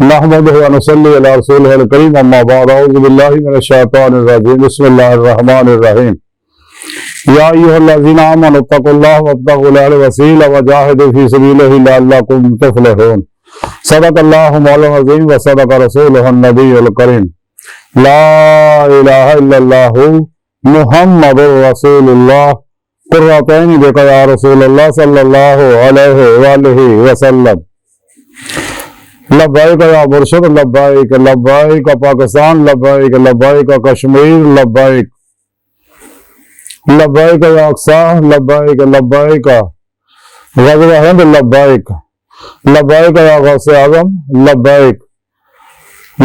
नहमदुहु व नसल्ली अला रसूलिहिल करीम अम्मा बाद अऊज़ु बिल्लाहि मिनश शैतानिर रजीम बिस्मिल्लाहिर रहमानिर रहीम या अय्युहल्लज़ीना आमनु तक़ुल्लाह वब्तगू इलैहिल वसीला वजाहिदू फी सबीलिही लअल्लकुम तुफ़्लिहून सदक़ल्लाहु मौलाना अज़ीम व सदक़ रसूलुहुन नबियुल करीम ला इलाहा इल्लल्लाहु मुहम्मदुर रसूलुल्लाह कुर्रतैनि बिका या रसूलल्लाह सल्लल्लाहु अलैहि वालिहि वसल्लम लब्बाइक या मुर्शिद लब्बाइक लब्बाइक पाकिस्तान लब्बाइक लब्बाइक कश्मीर लब्बाइक लब्बाइक या अक्सा लब्बाइक लब्बाइक गज़वा हिंद लब्बाइक लब्बाइक या गौसे आज़म लब्बाइक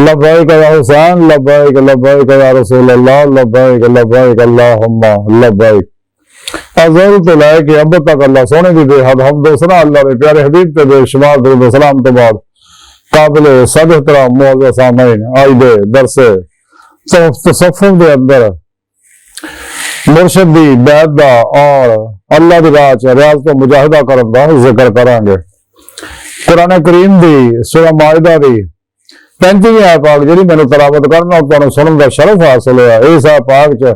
लब्बाइक या हुसैन लब्बाइक लब्बाइक या रसूलल्लाह लब्बाइक लब्बाइक अल्लाहुम्मा लब्बाइक अज़ल तो लायक अब तक अल्लाह सोने की बेहद हमद व सना अल्लाह के प्यारे हबीब के बेशुमार दुरूद व सलाम तो बाद काबिल सब एहतराम मुअज़्ज़ज़ सामईन आज दे दरसे तसव्वुफ़ दे अंदर मुर्शिद दी बैत दा और अल्लाह दी राह च रियाज़ तो मुजाहिदा करन दा जिक्र करांगे। कुरान करीम दी सूरह माइदा दी 35वीं आयत पाक जिहड़ी मैनूं तलावत करना तुहानूं सुनन दा शरफ हासिल होया। इस आयत पाक च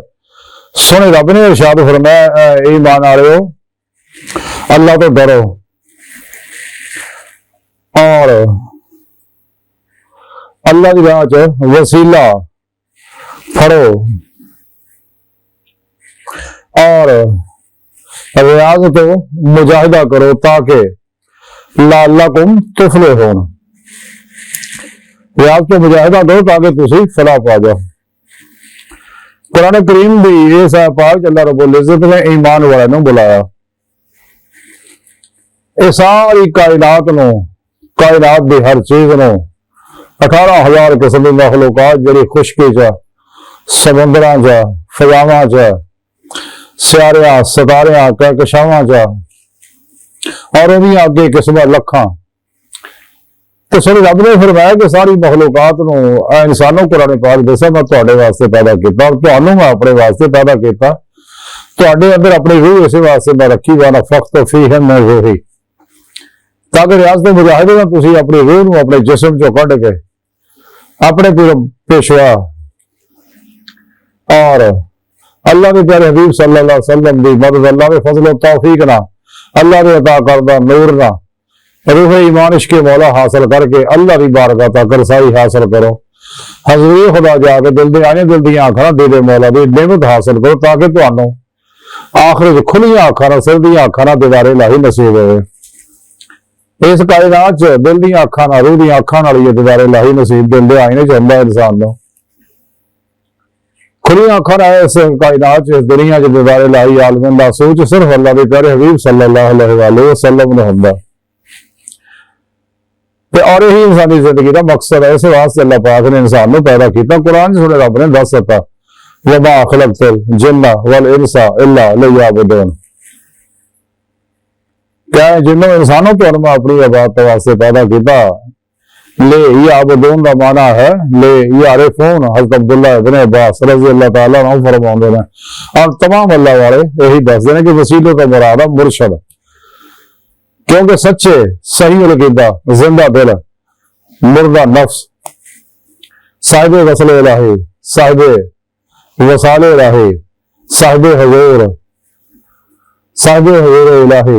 सोने रब ने इरशाद फरमाया ईमान वालिओ अल्लाह तो डरो और अल्लाह की राह च वसीला फड़ो और रियाज तो मुजाहिदा करो ताकि लअल्लकुम तुफ़्लिहून रियाज तो मुजाहिदा करो ताकि तुसी फलाह पा जाओ। कुरान करीम दी इस पाक अल्लाह रब्बुल इज़्ज़त ने ईमान वाले नूं बुलाया। ये सारी कायनात नूं कायनात दी हर चीज नूं 18,000 किस्म की मखलूकात जिहड़ी खुशकी च समुद्रां च फजावां च सियारियां सितारियां कहकशावां च और उहदियां अगे किस्मां लखां तो सोने रब ने फरमाया कि सारी मखलूकात नूं इंसानों कुरान पाक दस्या मैं तुहाडे वास्ते पैदा कीता और तुहानूं मैं अपने वास्ते पैदा कीता तुहाडे अंदर अपनी रूह इस वास्ते मैं रखी वा नफ़ख़्तु फ़ीही मिन रूही ताकि रियाज़ तो मुजाहिदे में तुसीं अपनी रूह नूं अपने जिस्म चों कढ के अपने पेशवा और अल्लाह के प्यारे हबीब सल्लल्लाहु अलैहि वसल्लम की मदद अल्लाह के फजल तौफीक ना अल्लाह के अता करदा नूर ना रूह ईमान इश्क़ मौला हासिल करके अल्लाह की बारगाह तक रसाई हासिल करो। हज़ूरी खुदा जाके दिल दे आने दिल दियां अखां दे दे मौला दी नेमत हासिल करो ताकि तुहानूं आखिरत खुलियां अखां नाल सिर दियां अखां नाल दीदारे इलाही नसीब होवे। इस कायनात च दिल दियां अखां नाल रूह दियां अखां नाल ये दीदारे इलाही नसीब दिल दे आईने च हुंदा इंसान नूं खुलियां अखां नाल इस कायनात च इस दुनिया च दीदारे इलाही आलम दा सोच सिर्फ अल्लाह के प्यारे हबीब सल्लल्लाहु अलैहि वसल्लम नूं हुंदा और यही इंसानी जिंदगी का मकसद है। इस वास्ते अल्लाह पाक ने इंसान को पैदा किया। कुरान सुने रब ने दस दिता वमा खलक़तुल जिन्ना वल इंसा इल्ला लियअबुदून क्या जिन्नों इंसानों तो मैं अपनी इबादत वास्ते पैदा किया। ले यअबुदून का माना है ले यारिफून। हज़रत अब्दुल्लाह इब्न अब्बास रज़ी अल्लाह तआला अन्हु फरमाते हैं और तमाम अल्लाह वाले यही दसते हैं कि वसीले का मुराद है मुर्शद क्योंकि सच्चे सही अक़ीदा जिंदा दिल मुर्दा नफ्स साहिब वसल इलाही साहिब वसाल इलाही साहिब हुजूर इलाही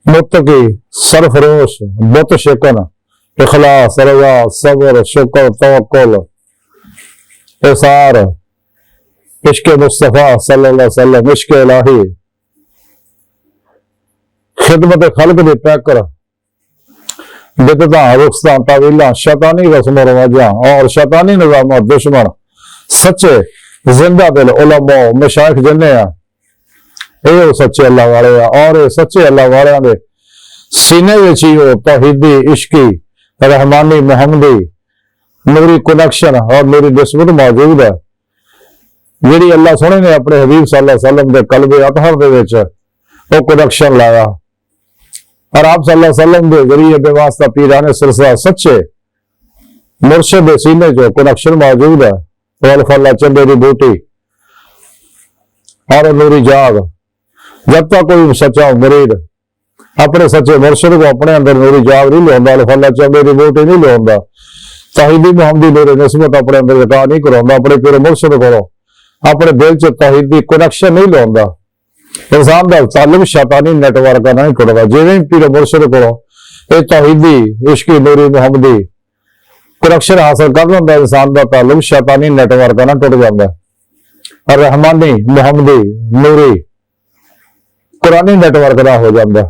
मुत्तकी सरफरोश बुत शिकन इखलास रज़ा सब्र शुक्र तवक्कुल इसार इश्क़ मुस्तफ़ा सल्लल्लाहु अलैहि वसल्लम इश्क़ इलाही खिदमत खल्क दे पैकर बिदअतां रुख़्सां तावीलां शैतानी रस्म रवाजां और शैतानी निज़ाम दुश्मन सच्चे जिंदा दिल उलमा मशाइख जिन्ने आ ये सच्चे अल्लाह वाले आ और सच्चे अल्लाह वाले दे सीने विच ही तौहीदी इश्की रहमानी मुहम्मदी नूरी कनेक्शन और नूरी निस्बत मौजूद है जिहड़ी अल्लाह सोहणे ने अपने हबीब सल्लल्लाहु अलैहि वसल्लम के कल्बे अतहर दे विच वो कनेक्शन लाया और आप सल्लल्लाहु अलैहि वसल्लम के जरिए बेवास्ता पीराने सिलसिला सच्चे मुर्शिद के सीने जो कनेक्शन मौजूद है वल फल्ला चंदे की बूटी और नूरी जाग जब तक कोई सच्चा मुरीद अपने सच्चे मुर्शिद को अपने अंदर नूरी जाग नहीं लिया, अल्फल्ला चंबे की बोटी नहीं लिया, तौहीदी मुहम्मदी नूरी निस्बत अपने अंदर जका नहीं करा, अपने पीर मुर्शिद को अपने दिल च तौहीदी कनैक्शन नहीं लिया। इंसान का ताल्लुक शैतानी नेटवर्क नहीं टुटता। जिवें पीर मुर्शिद को तौहीदी इश्की नूरी मुहम्मदी कनैक्शन हासिल कर लेंदा, इंसान का ताल्लुक शैतानी नेटवर्क ना टुट जाता और रहमानी मुहम्मदी नूरी कुरानी नेटवर्क का हो जाता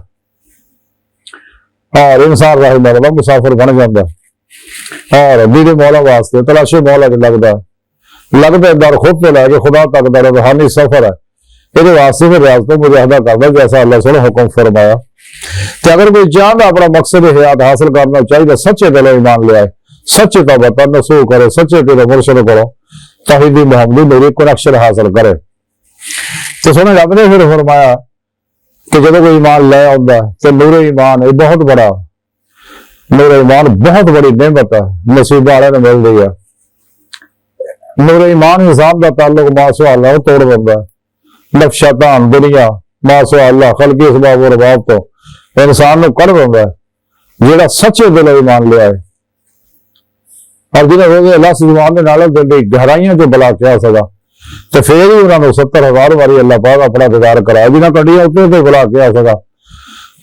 और इंसान राही मौला मुसाफिर बन जाता और दीदी मौला वास्ते तलाशे मौला च लगता दर खुद तो लैके खुदा तक का रूहानी सफर है। ये वास्ते में रियाज तो मुजाहदा करना जैसा अल्लाह सुने हुक्म फरमाया। तो अगर कोई चाहता अपना मकसद हयात हासिल करना चाहिए, सच्चे दिलों ईमान ले आए, सच्चे तौबा नसूह करे, सच्चे पीर मुर्शिद करो तौहीदी मुहम्मदी नूरी कनैक्शन हासिल करे। तो सुने रब ने फिर फरमाया कि जो कोई ईमान लै आता तो नूरे ईमान ये बहुत बड़ा, नूरे ईमान बहुत बड़ी नेमत है, नसीब वाले ने मिल रही है। नूरे ईमान इंसान का ताल्लुक मासो अल्लाह तोड़ देता है, नफ्स शैतान दुनिया मासो अल्लाह खलकी इसबाब और रबाब तो इंसान को कर देता है। जेड़ा सच्चे दिलों ईमान ले आए और जिन्हें रोजे अल्लाह जुबान के नाल दिल दी गहराइयां जो बला क्या सका तो फिर ही उन्होंने 70,000 वारी अल्लाह पाक अपना दीदार कराया। जिन्हें कटिया उत्ते तो बुला के आ सका,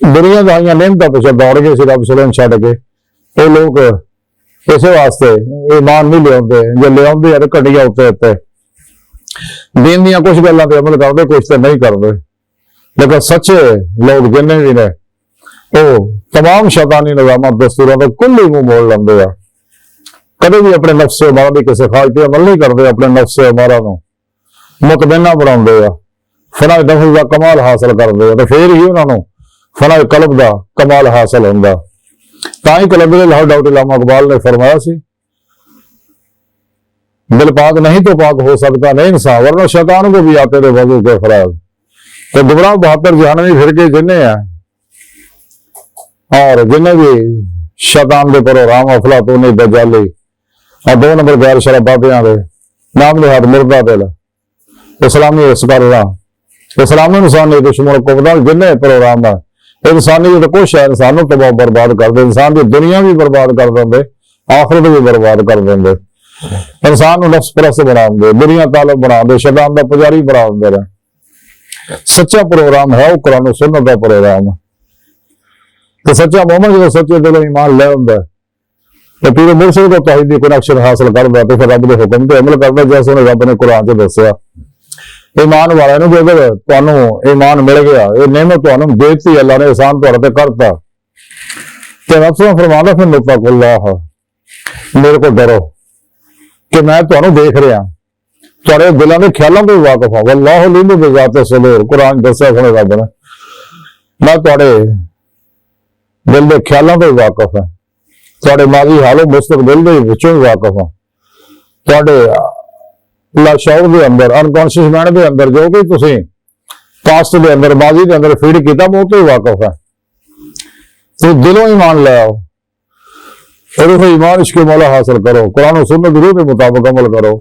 दुनिया दाइया नेमतां पिछे दौड़ गए रब सुलन छड़ के। ये लोग इस वास्ते ईमान नहीं लिया, जो लिया तो कटिया उत्ते उत्ते दीन दियां कुछ गल्लां ते अमल करते, कुछ तो नहीं करते। लेकिन सच्चे लोग जिन्ने भी ने वो तमाम शैतानी निजामात दस्तूरों का कुल ही मुंह मोड़ लेंदे आ। कभी भी अपने नफ्स से हमारा भी किसी खाज पर अमल नहीं करते, अपने नफ्स से हमारा मुतमना बनाते हैं, फना नफ्स का कमाल हासिल करते हैं, तो फिर ही उन्होंने फना कलब का कमाल हासिल होंगे। ताई कलंदर लाहौर डॉक्टर इलामा इकबाल ने फरमाया सी, दिल पाक नहीं तो पाक हो सकता नहीं इंसान, वरना शैतान को भी आते थे वजू के फराज। तो गुमराह 72 जहानवी फिरके जिन्हें हैं और जिन्हें भी शैतान के प्रोग्राम अफलातूनी दजाली और 2 नंबर गैर शरा बाबियां दे नाम लिहाज मुर्दा दिल इस्लामी इस्लामी इंसानी दुश्मन कुफर जिन्हें प्रोग्राम है इंसानी जो कुछ है इंसानों तबाह बर्बाद कर दे, इंसान की दुनिया भी बर्बाद कर देंगे, आखिरत भी बर्बाद कर देंगे, इंसान को नफ्स परस्त बना दे, दुनिया तालब बना दे, शैतान का पुजारी बना दे। सच्चा प्रोग्राम है वो कुरान सुन्नत का प्रोग्राम है। तो सच्चा मोहम्मद जो सच्चे दिलों ईमान ले आंदा तो पीर मुर्शिद को तौहीदी कनैक्शन हासिल करता तो फिर रब के हुक्म पे अमल करता, जैसे उन्हें रब ने कुरान च दस्या। ईमान वाले ने जो तुहानू ईमान मिल गया, ये नेमत तुहानू देती, अल्लाह ने एहसान तुहाडे ते करता ते रब सुब्हान फरमांदा फिर मुत्तकुल्लाह, मेरे को डरो कि मैं तुहानू देख रहा, तुहाडे दिलों के ख्यालों को वाकिफ हां। वल्लाहु अलीम बिज़ाति सुदूर, कुरान दस्या सुने रब ने, मैं तुहाडे दिल के ख्यालों को वाकिफ है, तुहाडे माजी हालो मुस्तकबिल दे विचों वाकिफ हां, तुहाडे लाशौर के अंदर अनकॉन्शियस माइंड के अंदर जो भी तुसी पास्ट के अंदर माजी के अंदर फीड किया वो तो वाकिफ है। तो दिलों ईमान ले आओ और ईमान इसके मौला हासिल करो, कुरान और सुन्नत रूह के मुताबिक अमल करो।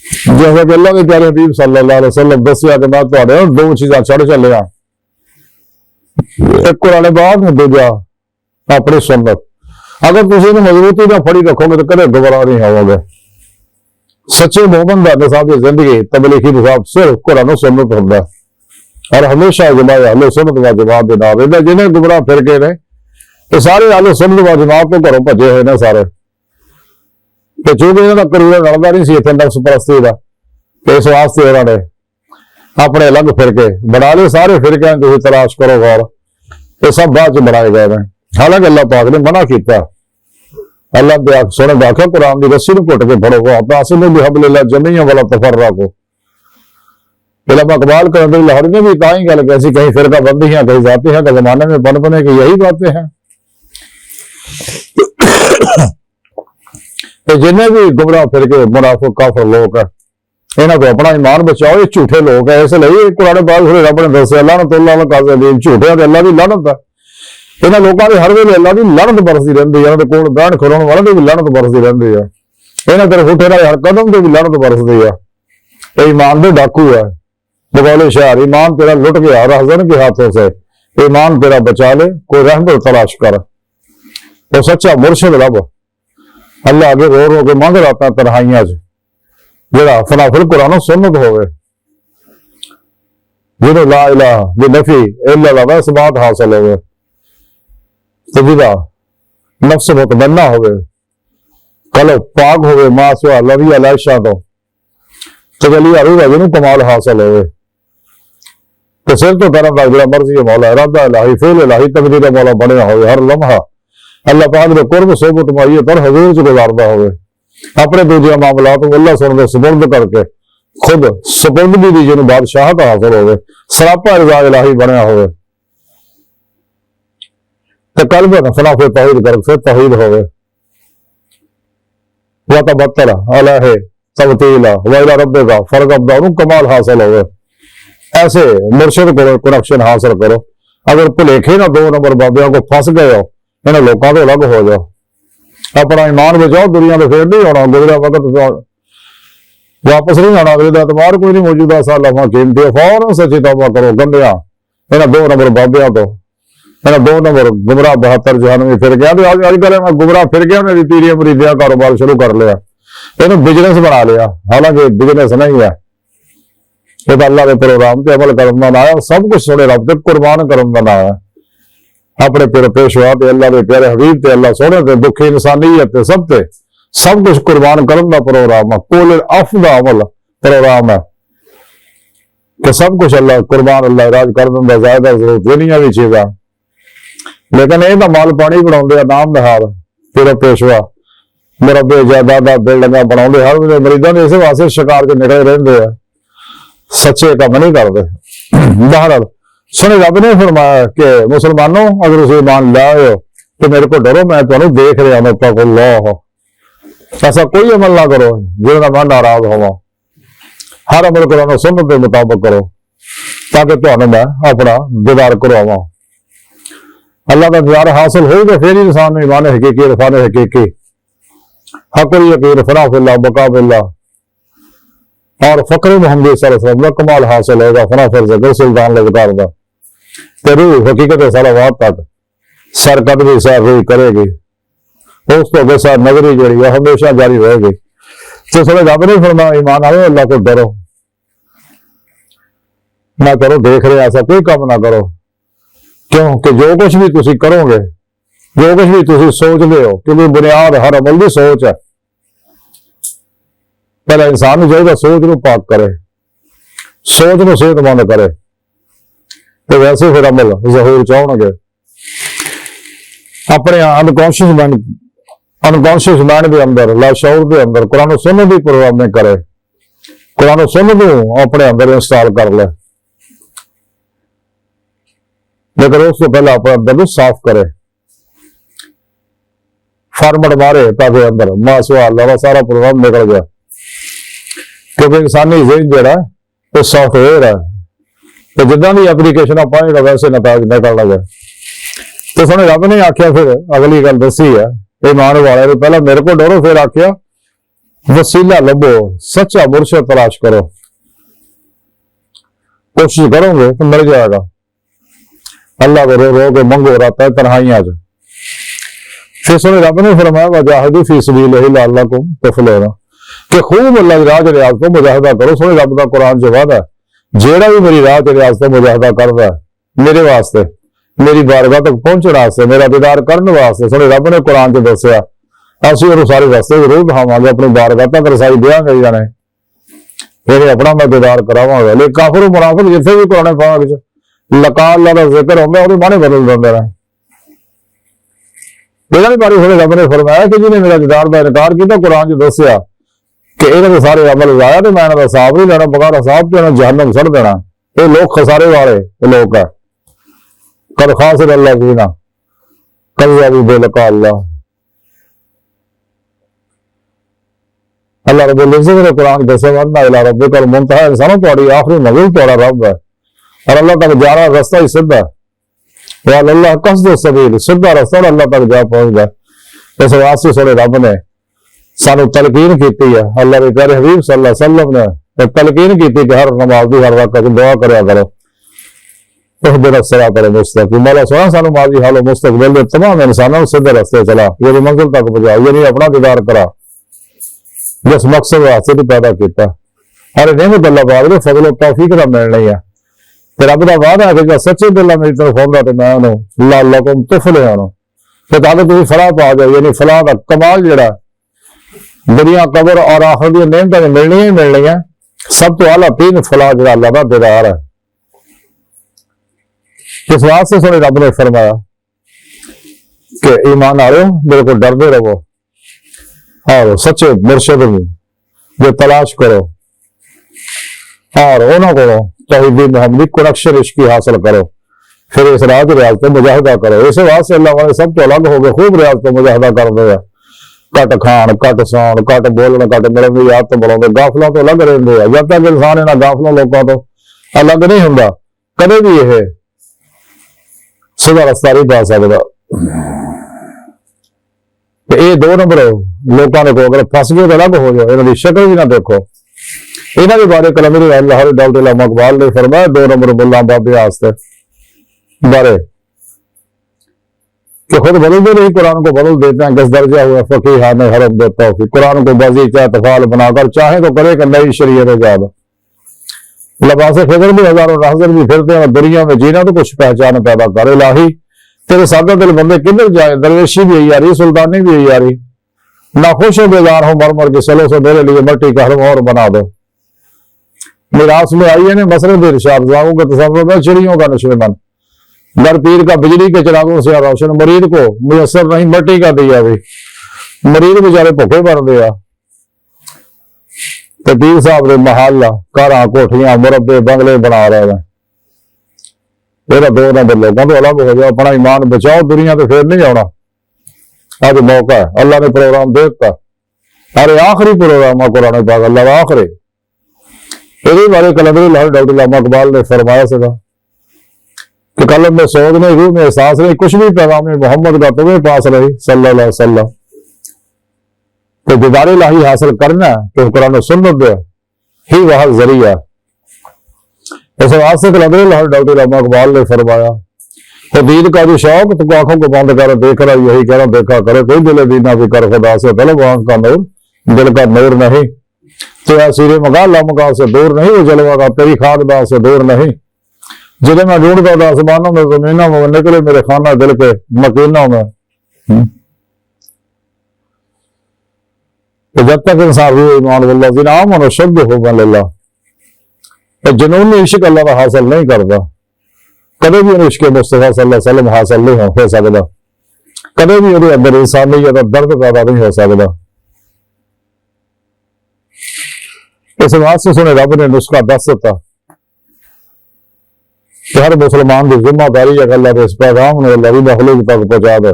जैसे कि अल्लाह के प्यारे हबीब सल्लल्लाहु अलैहि वसल्लम दसिया कि मैं तुहाडे 2 चीज़ां चढ़ चलिया, एक कुरान पाक में, दूजा अपनी सुन्नत। अगर तुम इन्हें मजबूती में फड़ी रखोगे तो कदे गुमराह नहीं होवोगे। सच्चे मोहम्मद का निसाब जिंदगी तबलीगी निसाब सिर्फ कुरान और सुन्नत होता है और हमेशा इजमाए अहले सुन्नत व जमात के नाम रहता। जिन्हें गुमराह फिरके ने ये सारे अहले सुन्नत व जमात को घरों भजे हुए ने सारे, तो चूंकि इन्होंने करूरा लड़ता नहीं सी इतने नफ्स परस्ती का, इस वास्ते उन्होंने अपने अलग फिरके बना ले। सारे फिरके तुम तलाश करो गौर, ये सब बाद च बनाए गए हैं। हालांकि अल्लाह पाक ने मना किया, अल्लाह के सोने आख्या कुरान की रस्सी घुट के फड़ो, वातसिमू बिहब्लिल्लाह जमीअन वला तफर्रकू। इलामा इकबाल कलंदरी लाहौरी ने भी ताई गल कैसी, कहीं फिरका बंदी है कहीं जाती है, तो जमाने में बन बने की यही बातें हैं। तो जिन्हें भी गुमराह फिरके मुनाफिक काफिर लोग है इन्हों को अपना ईमान बचाओ, ये झूठे लोग है। इसलिए कुरान पाक रब ने दस्या लानतुल्लाह काज़िबीन, झूठे अल्लाह की लानत है। इन्होंने लोगों के हर वेले अल्लाह की लानत बरसती रहती है, इन्होंने कोल बहन खिलाने वाले भी लानत बरसती रहती है, इन्होंने तेरे उठे वाले हर कदम से भी लानत बरसती है। ये ईमान के डाकू है, बगौले शहर ईमान तेरा लुट गया हज़न के हाथों से, ईमान तेरा बचा ले, कोई रहमत तलाश कर, वो सच्चा मुर्शिद लब। अल्लाह अगे रो रो के मंग रहा तनहाइयां च, जेड़ा फनाफिल कुरान सुन्नत होवे, जिन्हों ला इलाहा बिनफी इल्लल्लाह दा इसबात हासिल होवे, ते जिहदा नफ्स मुतमन्ना होवे, कल्ब पाक होवे मासवा लवी अलाइशा तो तजली अरूबा जिन्हों कमाल हासिल होवे, तो सिर तो करम दा जिहड़ा मर्जी मौला, इरादा इलाही, फेल इलाही, तकदीर मौला बनया होवे, हर लम्हा अल्लाह पाक दे कुर्ब सोबत माइयत और हजूर च गुजारदा होवे, अपने दूजे मामलात अल्लाह सुनदे सुपुर्द करके खुद सुपुर्दगी दी जिन्हों बादशाहत हासिल होवे, सरापा रिजा इलाही बनया होवे, तो कल्ब नफला फिर तौहीद कर, फिर तौहीद होवे, व तबत्तल अलैहि तबतीला व इला रब्बिका फरगब, कमाल हासिल होवे। ऐसे मुर्शिद को कनेक्शन हासिल करो। अगर भुलेखे ना 2 नंबर बाबियों को फंस गए हो, इन्हें लोगों तो अलग हो जाओ, अपना ईमान बचाओ, दुनिया में फिर नहीं आना, गुजरा वक्त वापस नहीं आना, एतबार कोई नहीं मौजूदा सा लम्हा कीमती, फौरन सच्ची तौबा करो गंदिया इन्हें 2 नंबर बाबियों तो, इन्हें 2 नंबर गुमराह 72 जहानवी फिर गया। अजकल मैं गुमराह फिर गया, मेरी पीरिया मुरीदिया कारोबार शुरू कर लिया, इन्हें बिजनेस बना लिया, हालांकि बिजनेस नहीं है, ये तो अल्लाह के प्रोग्राम से अमल करने का ना है, सब कुछ सोने रब से कुर्बान करने का ना है, अपने पिर पेशवा ते अल्लाह के प्यारे हबीब ते अल्लाह सोने ते दुखी इंसानियत ते सब कुछ कुर्बान करने का प्रोग्राम है, कुल अफदा अमल प्रोग्राम है कि सब कुछ अल्लाह कुर्बान अल्लाह राज कर देंदा, ज्यादा जरूरत दुनिया की चीज़ा, लेकिन ये तो माल पानी बनाते नाम नहार पिर पेशवा मुरब्बे जायदादा बिल्डिंग बनाते, हर वे मरीजों ने इस वास्ते शिकार च निकले रहते हैं, सच्चे काम नहीं करते। बहरहाल सुने रब ने फरमाया कि मुसलमानों अगर उस ईमान लाए हो तो मेरे को डरो, मैं तुम्हें देख रहा हूं, तक़ुल्लाह, ऐसा कोई अमल ना करो जिसका मैं नाराज होवा, हर अमल करो सुन्नत के मुताबिक करो, ताकि तुम्हें मैं अपना दीदार करवावा। अल्लाह का दीदार हासिल होगा फिर इंसान ईमान हकीकी इरफान हकीकी हक़ुल यकीन फना फिल्लाह बका बिल्लाह और फकर मोहम्मद सल्लल्लाहु अलैहि वसल्लम कमाल हासिल होगा, फना फिर जगह सुल्तान लजकार का ते रूह हकीकत सलावात तक सरकदमी सारी करेगी, उस तो अगे सार नजरी जी हमेशा जारी रहेगी। तो थोड़े रब ने फरमाया ईमान आओ अल्लाह को डरो ना करो, देख रहे ऐसा कोई काम ना करो, क्योंकि जो कुछ भी तुसी करोगे, जो कुछ भी तुसी सोचते हो, क्योंकि बुनियाद हर अमल की सोच है, पहले इंसान चाहिए सोच को पाक करे, सोच को सेहतमंद करे, तो वैसे फिर अमल जहूर चाहोगे। अपने अनकॉन्शियस माइंड के अंदर लाशऊर के अंदर कुरान सुन्नत की प्रोग्रामिंग करे, कुरान सुन्नत को अपने अंदर इंस्टॉल कर ले, लेकिन उसको पहले अपने अंदर को साफ करे, फार्मेट मारे ताकि अंदर मासवा अल्लाह सारा प्रोग्राम निकल जाए, क्योंकि इंसानी ज़हन जो है वो सॉफ्टवेयर है, तो जिदा भी एप्लीकेशन पाएगा वैसे नताज निकलना जाए। तो सुने रब ने आख्या फिर अगली गल दसी है ईमान वाले ने, पहले मेरे को डरो, फिर आख्या वसीला लभो, सच्चा मुर्शिद तलाश करो, कोशिश करोगे तो मिल जाएगा। अल्लाह को रो रो के मंगो रहता है तन्हाइयां च। फिर सुने रब ने फरमाया वजाहिदू फी सबीलिही लअल्लकुम तुफलिहून, कि खूब अल्लाह की राह च रियाज तो मुजाहिदा करो। सुने रब का कुरान च वादा है जेड़ा भी मेरी राह च रियाज तो मुजाहिदा करता है मेरे वास्ते, मेरी बारगाह तक पहुंचने वास्ते, मेरा दीदार करने वास्ते, सुने रब ने कुरान च दसिया असं और सारे रास्ते जरूर दिखावांगे, अपनी बारगाह तक रसाई देंगे जाने, फिर अपना मैं दीदार करावांगा। लेकिन काफिर मुनाफिक जिथे भी कुरान पाक च लका अल्लाह का जिक्र होंगे और माने बदल देंगे हैं। इन्होंने बारे थोड़े रब ने फरमाया कि जिन्हें मेरा दीदार का इनकार किया, कुरान च दसिया कि इन्होंने सारे अमल लाया तो मैं इन्होंने हिसाब नहीं लेना, बगैर हिसाब तो इन्होंने जहन्नम सड़ देना। ये लोग खसारे वाले लोग है, कल खासिर अल्लाह जीना कल बेलका अल्लाह अल्लाह रब्बुल इज्जत ने कुरान दसे वन्ना इला रब्बिकल मुंतहा, इंसानों तुम्हारी आखिरी मंजिल तुम्हारा रब है और अल्लाह तक जाना रास्ता ही सीधा है, अल्लाह कसद सबील सीधा रास्ता और अल्लाह तक जा पहुंच जाए। इस वास्ते सोने रब ने सानू तलकीन की है, अल्लाह के प्यारे हबीब सल्लल्लाहु अलैहि वसल्लम ने तलकीन की कि हर नमाज की हर वक्त दुआ करया करो, इहदिना सिरातल मुस्तकीम, मौला सोना सानू माजी हालो मुस्तकबिल दे तमाम इंसानों को सीधे रास्ते चला, ये मंजिल तक पहुंचा, यानी अपना दीदार करा जिस मकसद वास्ते तू पैदा किया। हर नेमत अल्लाह पाक दे फजल तौफीक दा मिलना ही है। ते रब दा वादा है कि जो सच्चे दिल नाल मेरी तरफ आउंदा ते मैं उहनूं लअल्लकुम तुफलिहून, ते ताकि तुसीं फलाह पा जाओ, यानी फलाह दा कमाल जिहड़ा दुनिया कबर और आखिरत दी नेमतां मिलनियां ही मिलनियां। सब तो आला तीन फलाह जिहड़ा अल्लाह दा दीदार है। इस वास्ते सोने रब ने फरमाया कि ईमान वालों मेरे को डरते रहो और सच्चे मुर्शिद जो तलाश करो और उन्होंने तौहीद मोहम्मदी कुरक्शन इश्की हासिल करो, फिर इस रात रियाज तो मुजाहिदा करो। इस वास्ते अल्लाह वाले सब तो अलग हो गए, खूब रियाज तो मुजाहिदा करते हैं, घट खाण घट सौण घट बोलण घट मिलन की आदत बनाते, गाफलों तो अलग रहते हैं। जब तक इंसान इन्होंने गाफलों लोगों तो अलग नहीं होंगे कदे भी यह सीधा रस्ता नहीं पा सकता। ये दो नंबर लोगों ने को अगर फस गए तो अलग हो जाओ, इन्होंने शक्ल भी ना देखो। इन्हों के बारे कलमी अल्लाह डॉक्टर मकबाल ने फरमाया दो नंबर मुला बाबे वास्ते बारे कि खुद बदलते नहीं, कुरान को बदल देते हैं। किस दर्जा हुआ फकीहा ने हरम देता हो, कुरान को बजी चाहे तफाल बनाकर चाहे तो करे कि नई शरीयत इजाद। लबास फिक्र भी हजारों नाज़िर भी फिरते हैं, दुनिया में जीना तो कुछ पहचान पैदा करे। इलाही तेरे सादा दिल बंदे किधर जाए, दरवेशी भी यही आ रही, सुल्तानी भी यही आ रही, नाखुश हो बेजार हो मर मर के, चलो से मेरे लिए मट्टी का हरम और बना दो। मिरास में आई है मसरत इरशाद जाओ के तसव्वुर में चिड़ियों का नशेमन, दर पीर का बिजली के चिरागों से रोशन, मरीद को मुयसर नहीं मट्टी का दिया भी, मरीद बेचारे भुखे मर दिया। तो पीर साहब ने महल्ला घर कोठियां मुरब्बे बंगले बना रहे हैं। मेरा दो नंबर लोगों तो अलग हो जाओ, अपना ईमान बचाओ, दुनिया तो फिर नहीं आना। आज मौका है, अल्लाह ने प्रोग्राम दे दिता, अरे आखिरी प्रोग्राम है कुरान पाक अल्लाह का आखिरी। ये बारे कलंदरी लाहौर डॉक्टर इकबाल ने फरमाया सका कि कलम में सोच नहीं, रूह में एहसास नहीं, कुछ भी पैगाम मोहम्मद का तुम्हें पास रही सल्लल्लाहु अलैहि वसल्लम। तो दीदार इलाही हासिल करना तो कुरान सुन्नत दे ही वह जरिया। इस वास्ते कलंदरी लाहौर डॉक्टर इकबाल ने फरमाया तो दीद का भी शौक तो आंखों को बंद कर देख रहा, यही कह रहा देखा करे, कोई दिल दीना भी कर खुदा से तलब, आंख का नूर दिल का नूर नहीं, तो सीरे मका लमका से दूर नहीं, वो जलवा तेरी खाकदार से दूर नहीं, जिन्हें मैं ढूंढता था आसमानों में जमीनों में, निकले मेरे खाना दिल के मकीनों में। तो जब तक इंसान रूह ईमान वल्लाह जिनाम और शुद्ध हो वल्लाह, तो जुनूनी इश्क अल्लाह का हासिल नहीं करता, कदे भी उन्हें इश्क मुस्तफा सल्लल्लाहु अलैहि वसल्लम हासिल नहीं हो सकता, कदे भी उन्हें अंदर इंसानियत और दर्द पैदा नहीं हो सकता। इस वास्ते सुने रब ने नुस्खा दस दिता कि हर मुसलमान की जिम्मेदारी है अल्लाह के इस पैगाम ने अल्लाह की मखलूक तक पहुंचा दे।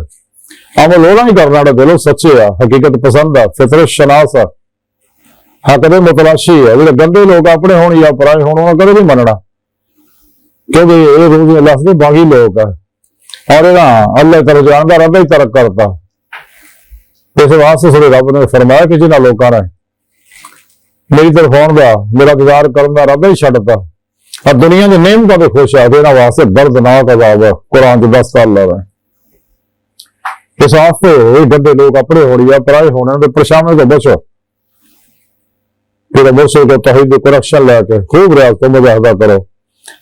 अमल होना ही करना दिलों सच्चे आ, हकीकत पसंद आ, फितरत शनास आ, हक दे मुतलाशी है। जो गंदे लोग अपने होने या पराए होने उन्होंने कदे नहीं मनना, क्योंकि ये रोज अल्लाह से बागी लोग है और अल्लाह तरह जानदा रब ही तरक करता। इस वास्ते सुने रब ने फरमाया कि जिन्होंने लोगों ने मेरी तरफ आने का मेरा दीदार करना रब ही छड्डता और दुनिया की नेमतों पर खुश है, इन्होंने वास्ते दर्दनाक अज़ाब है। कुरान च 10 साल है। इस वास्ते ये गंदे लोग अपने होने या पराए होने तो परेशानी को बचो, फिर मुर्शिद को तौहीद कुरक्शन लैके खूब रियाज को मुजाहिदा करो।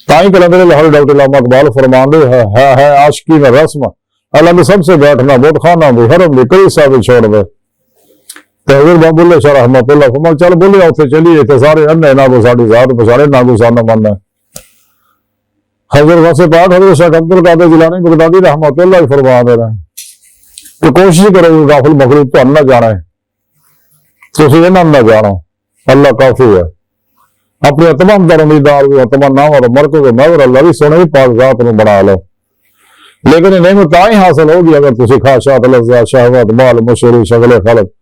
ताई कलंदर लाहौर डॉक्टर इकबाल फरमाते है आशिकी में रस्म अल्लाह में सबसे बैठना बोट खाना भी हरम भी कई साल छोड़ दे। हजूर बाबुल्ले शाह रहमतुल्लाह फरमाते चल बोले उत्थे चलिए थे सारे अन्ने ना को साड़ी जात पछाड़े ना को साना मन है। हजरत वसे पाक हजरत शेख अब्दुल कादिर जिलानी बगदादी रहमतुल्लाह फरमा दे रहे कि कोशिश करो गाफिल मखलूक तो ना जाना है, तुम इन्हों ना जानो, अल्लाह काफी है। अपने तमाम दरमीदार भी तमाम नाम और मरको के मगर अल्लाह भी सोने पाक जात में बना लो। लेकिन नहीं ताई हासिल होगी अगर तुम खाशात लज़्ज़ात शहवत माल मशहूरी शगले खलक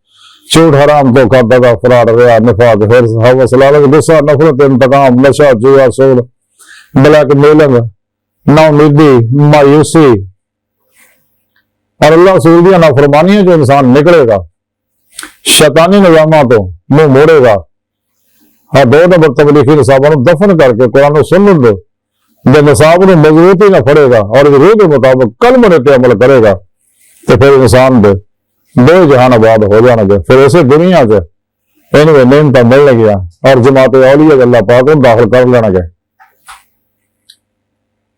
झूठ हराम धोखा दगा फराड रिया निफाक हिर्स हवस लालच गुस्सा नफरत इंतकाम नशा जुआ सोल ब्लैक मेलिंग नाउमीदी मायूसी और अल्लाह रसूल दी नाफरमानियां जो इंसान निकलेगा, शैतानी निजामा तो मुंह मोड़ेगा। हाँ 2 नंबर तबलीगी निसाबों दफन करके कुरान सुन दो जब निसाब ने मजबूती ना फड़ेगा और रूह के मुताबिक कलम ने अमल करेगा तो फिर इंसान दे दो जहान आबाद हो जाने। फिर इसे दुनिया च इन्हें मेहनत मिल गया और जमात औलिया अल्लाह पाक दाखिल कर लेना गए।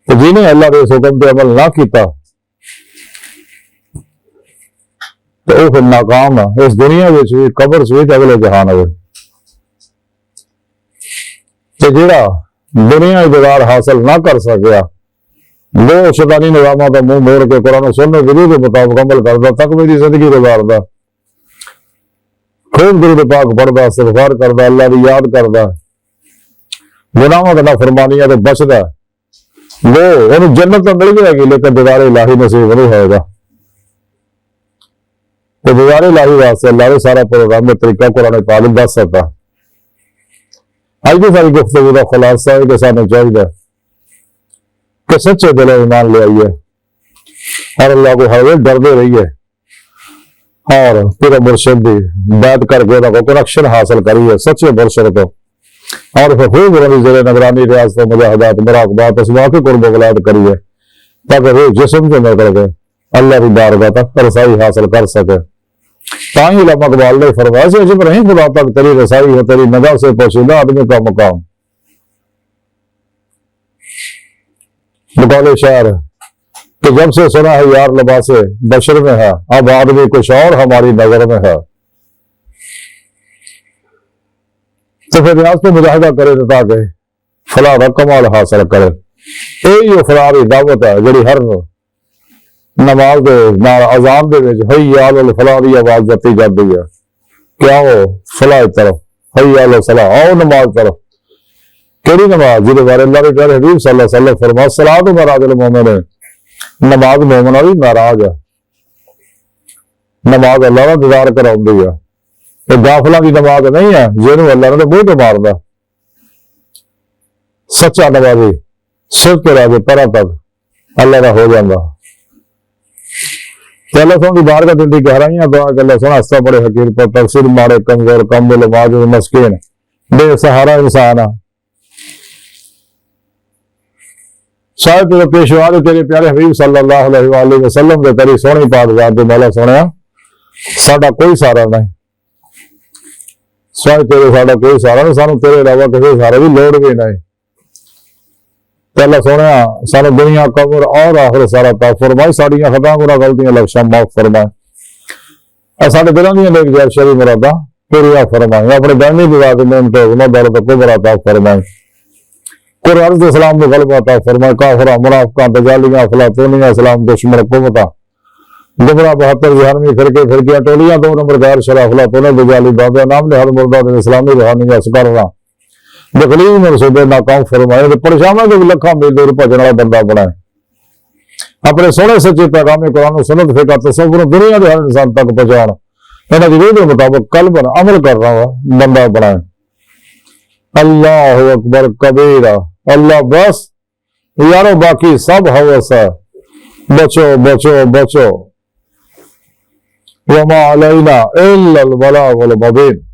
तो जिन्हें अल्लाह के इस हुक्म पर अमल ना किया तो वह फिर नाकाम है इस दुनिया भी कबर च भी अगले जहान हो। तो जिहड़ा दुनिया इकरार हासिल ना कर सकिया वो शैतानी निजामों का मुंह मोड़ के कुरान सुन्नत के मुताबिक अमल करता तक मेरी जिंदगी गुजारदा, खूब दुरूद पाक पढ़दा, इस्तिग़फ़ार करदा, अल्लाह की याद करदा, गुनाहों की नाफरमानियां तो बचदा, वो उन्हें जन्नत तो मिल जाएगी लेकिन दीदार इलाही नसीब नहीं होगा। तो दीदार इलाही वास्ते अल्लाह ने सारा प्रोग्राम तरीका कुरान पाक दस सकता। अज की सारी गुफ्तगू का खुलासा है कि सानू चाहिए कि सच्चे दिल ईमान ले आइए और अल्लाह को हर वक्त डरते रहिए और पूरे मुर्शिद की बैत करके कनेक्शन हासिल करिए सच्चे मुर्शिद को और फिर खूब जिले निगरानी रियासत मुजाहिदात मुराकबात असमा की कुर्ब वलाद करिए ताकि वो जिस्म से निकल के अल्लाह की बारगाह तक रसाई हासिल कर सके। ताही इल्म इकबाल ने फरमाया से जब रही खुदा तक तेरी रसाई है तेरी नगाह से पोशीदा आदमी का मुकाम। बकौले शायर कि जब से सुना है यार लबासे बशर में है अब आदमी कुछ और हमारी नजर में है। तो फिर रियाज को मुजाहिदा करे ताकि फलाह का कमाल हासिल करे। यही अफरारी दावत है जी हर नमाज दे नाल अजान दे विच हय्या अल फलाह दी आवाज जती जाती है। क्या हो फलाह तरफ हय्या अल सलाह आओ नमाज तरफ। केड़ी नमाज जिहदे बारे अल्लाह के प्यारे हबीब सल्लल्लाहु अलैहि वसल्लम फरमाया सलात मरादिल मोमिन, नमाज मोमिन वाली नाराज है। नमाज अल्लाह का दीदार कराउंदी है, ये गाफिलां दी नमाज नहीं है जिहनूं अल्लाह ने मुंह ते मारदा। सच्चा नमाजी सिर ते रह के परा तक अल्लाह का हो जाता। अल्लाह सोहनी बारगाह दी गहराइयां दुआ के अल्लाह सोहना हस्ता बड़े हकीर पर तफसीर मारे कमजोर कमबुल माजूर मस्कीन बेसहारा इंसान है। शायद तेरे पेशवा तेरे प्यारे हबीब सल्लल्लाहु अलैहि वसल्लम के तेरी सोहनी पाक जात दे मौला सोहणिया साडा कोई सहारा नहीं। शायद तेरे साडा कोई सहारा नहीं, सानू तेरे अलावा किसी सहारे की लोड़ भी नहीं। अल्लाह सोहणिया सानू दुनिया कब्र और आखिर सारा ता फरमाए, साडियां खता गुनाह गलतियां लफ्ज़ां माफ फरमाए और साडे दिलों दी नेक जार शरी मुरादा पूरियां फरमाए। अपने दानी विवाह की नेमत उम्मत दौलत कुबरा अता फरमाए। कुरान के इस्लाम में गलबा अता फरमाए। काफिरा मुनाफिकां तजालियां अफलातूनियां इस्लाम दुश्मन कुव्वतां गुमराह 72 जहनमी फिरकियां टोलियां 2 नंबर गैर शरा अफलातून तजाली बाबा नाम ने हर मुर्दा ने इस्लामी रूहानी असकरना दखलील मनसूबे नाकाम फरमाए। परेशाना के लखा मील दूर भजन वाला बंदा बनाए। अपने सोहने सच्चे पैगाम कुरान सुन्नत फिक़ह तसव्वुर दुनिया के हर इंसान तक पहुंचाण इन्हां दी रूह के मुताबिक कल्ब अमल करना बंदा बनाए। अल्लाह अकबर कबीरा, अल्लाह बस यारो बाकी सब हवस है। बचो बचो बचो वमा अलैना इल्लल बलागुल मुबीन।